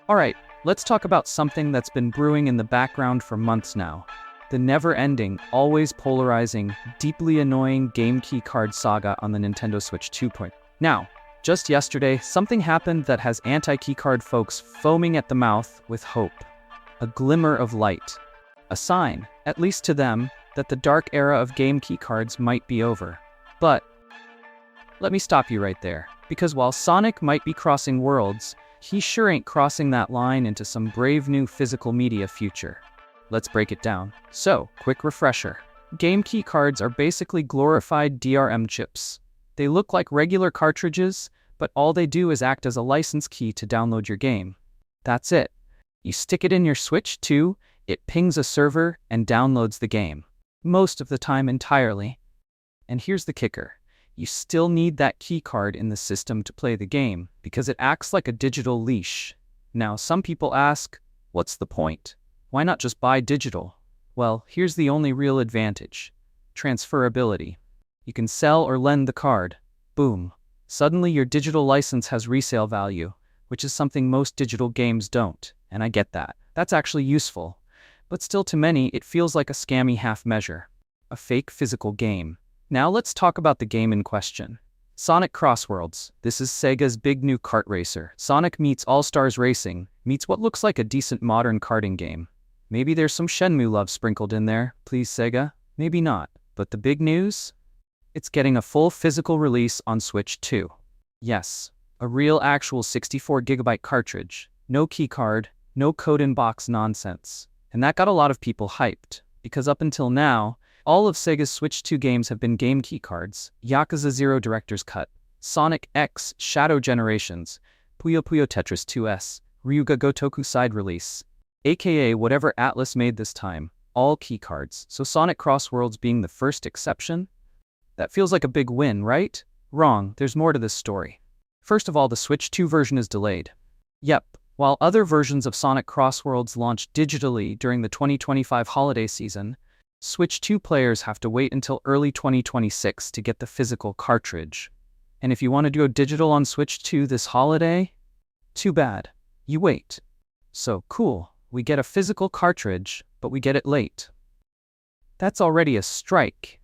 Alright, let's talk about something that's been brewing in the background for months now. The never-ending, always polarizing, deeply annoying game keycard saga on the Nintendo Switch 2.0. Now, just yesterday, something happened that has anti-keycard folks foaming at the mouth with hope. A glimmer of light. A sign, at least to them, that the dark era of game keycards might be over. But let me stop you right there, because while Sonic might be crossing worlds, he sure ain't crossing that line into some brave new physical media future. Let's break it down. So, quick refresher. Game keycards are basically glorified DRM chips. They look like regular cartridges, but all they do is act as a license key to download your game. That's it. You stick it in your Switch 2, it pings a server and downloads the game. Most of the time entirely. And here's the kicker. You still need that keycard in the system to play the game, because it acts like a digital leash. Now, some people ask, what's the point? Why not just buy digital? Well, here's the only real advantage. Transferability. You can sell or lend the card. Boom. Suddenly your digital license has resale value, which is something most digital games don't, and I get that. That's actually useful. But still, to many, it feels like a scammy half measure. A fake physical game. Now let's talk about the game in question. Sonic Crossworlds. This is Sega's big new kart racer. Sonic meets All-Stars Racing, meets what looks like a decent modern karting game. Maybe there's some Shenmue love sprinkled in there, please Sega? Maybe not. But the big news? It's getting a full physical release on Switch 2. Yes, a real actual 64GB cartridge. No keycard, no code-in-box nonsense. And that got a lot of people hyped, because up until now, all of Sega's Switch 2 games have been game keycards: Yakuza 0 Director's Cut, Sonic X Shadow Generations, Puyo Puyo Tetris 2S, Ryuga Gotoku Side Release, aka whatever Atlus made this time, all keycards. So Sonic Crossworlds being the first exception? That feels like a big win, right? Wrong, there's more to this story. First of all, the Switch 2 version is delayed. Yep, while other versions of Sonic Crossworlds launched digitally during the 2025 holiday season, Switch 2 players have to wait until early 2026 to get the physical cartridge. And if you want to go digital on Switch 2 this holiday, too bad. You wait. So, cool, we get a physical cartridge, but we get it late. That's already a strike.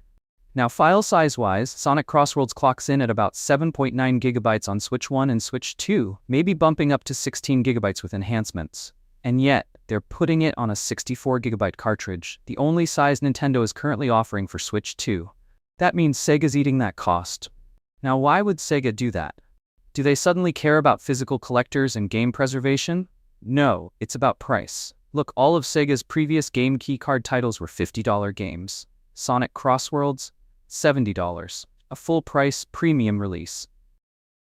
Now, file size-wise, Sonic Crossworlds clocks in at about 7.9 GB on Switch 1 and Switch 2, maybe bumping up to 16 GB with enhancements. And yet, they're putting it on a 64GB cartridge, the only size Nintendo is currently offering for Switch 2. That means Sega's eating that cost. Now, why would Sega do that? Do they suddenly care about physical collectors and game preservation? No, it's about price. Look, all of Sega's previous game keycard titles were $50 games. Sonic Crossworlds, $70. A full-price, premium release.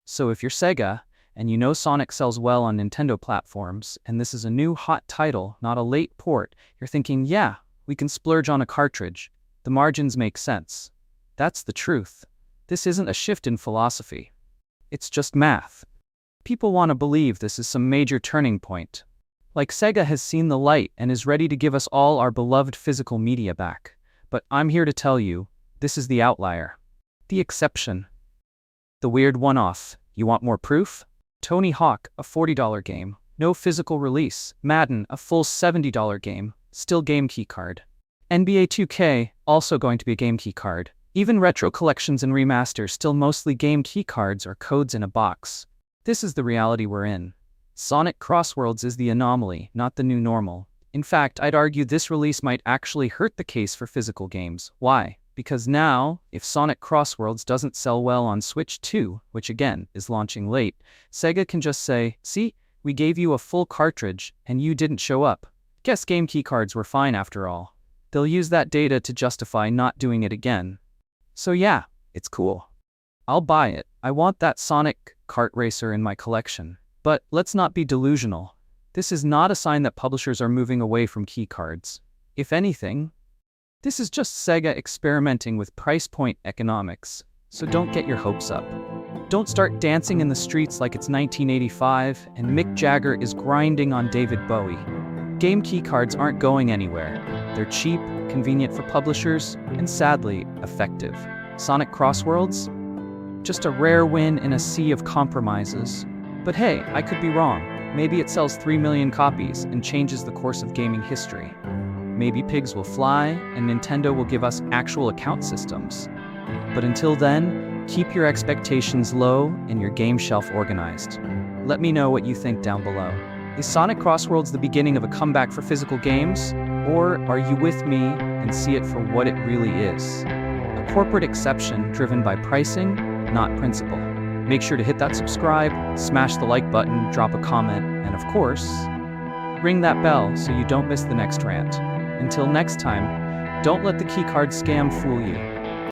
So if you're Sega, and you know Sonic sells well on Nintendo platforms, and this is a new hot title, not a late port, you're thinking, yeah, we can splurge on a cartridge. The margins make sense. That's the truth. This isn't a shift in philosophy. It's just math. People want to believe this is some major turning point. Like Sega has seen the light and is ready to give us all our beloved physical media back. But I'm here to tell you, this is the outlier. The exception. The weird one-off. You want more proof? Tony Hawk, a $40 game. No physical release. Madden, a full $70 game. Still game keycard. NBA 2K, also going to be a game keycard. Even retro collections and remasters, still mostly game keycards or codes in a box. This is the reality we're in. Sonic Crossworlds is the anomaly, not the new normal. In fact, I'd argue this release might actually hurt the case for physical games. Why? Because now, if Sonic Crossworlds doesn't sell well on Switch 2, which again is launching late, Sega can just say, see, we gave you a full cartridge and you didn't show up. Guess game keycards were fine after all. They'll use that data to justify not doing it again. So yeah, it's cool. I'll buy it. I want that Sonic kart racer in my collection. But let's not be delusional. This is not a sign that publishers are moving away from keycards. If anything, this is just Sega experimenting with price point economics, so don't get your hopes up. Don't start dancing in the streets like it's 1985 and Mick Jagger is grinding on David Bowie. Game keycards aren't going anywhere. They're cheap, convenient for publishers, and sadly, effective. Sonic Crossworlds? Just a rare win in a sea of compromises. But hey, I could be wrong. Maybe it sells 3 million copies and changes the course of gaming history. Maybe pigs will fly and Nintendo will give us actual account systems. But until then, keep your expectations low and your game shelf organized. Let me know what you think down below. Is Sonic Crossworlds the beginning of a comeback for physical games? Or are you with me and see it for what it really is? A corporate exception driven by pricing, not principle. Make sure to hit that subscribe, smash the like button, drop a comment, and of course, ring that bell so you don't miss the next rant. Until next time, don't let the keycard scam fool you.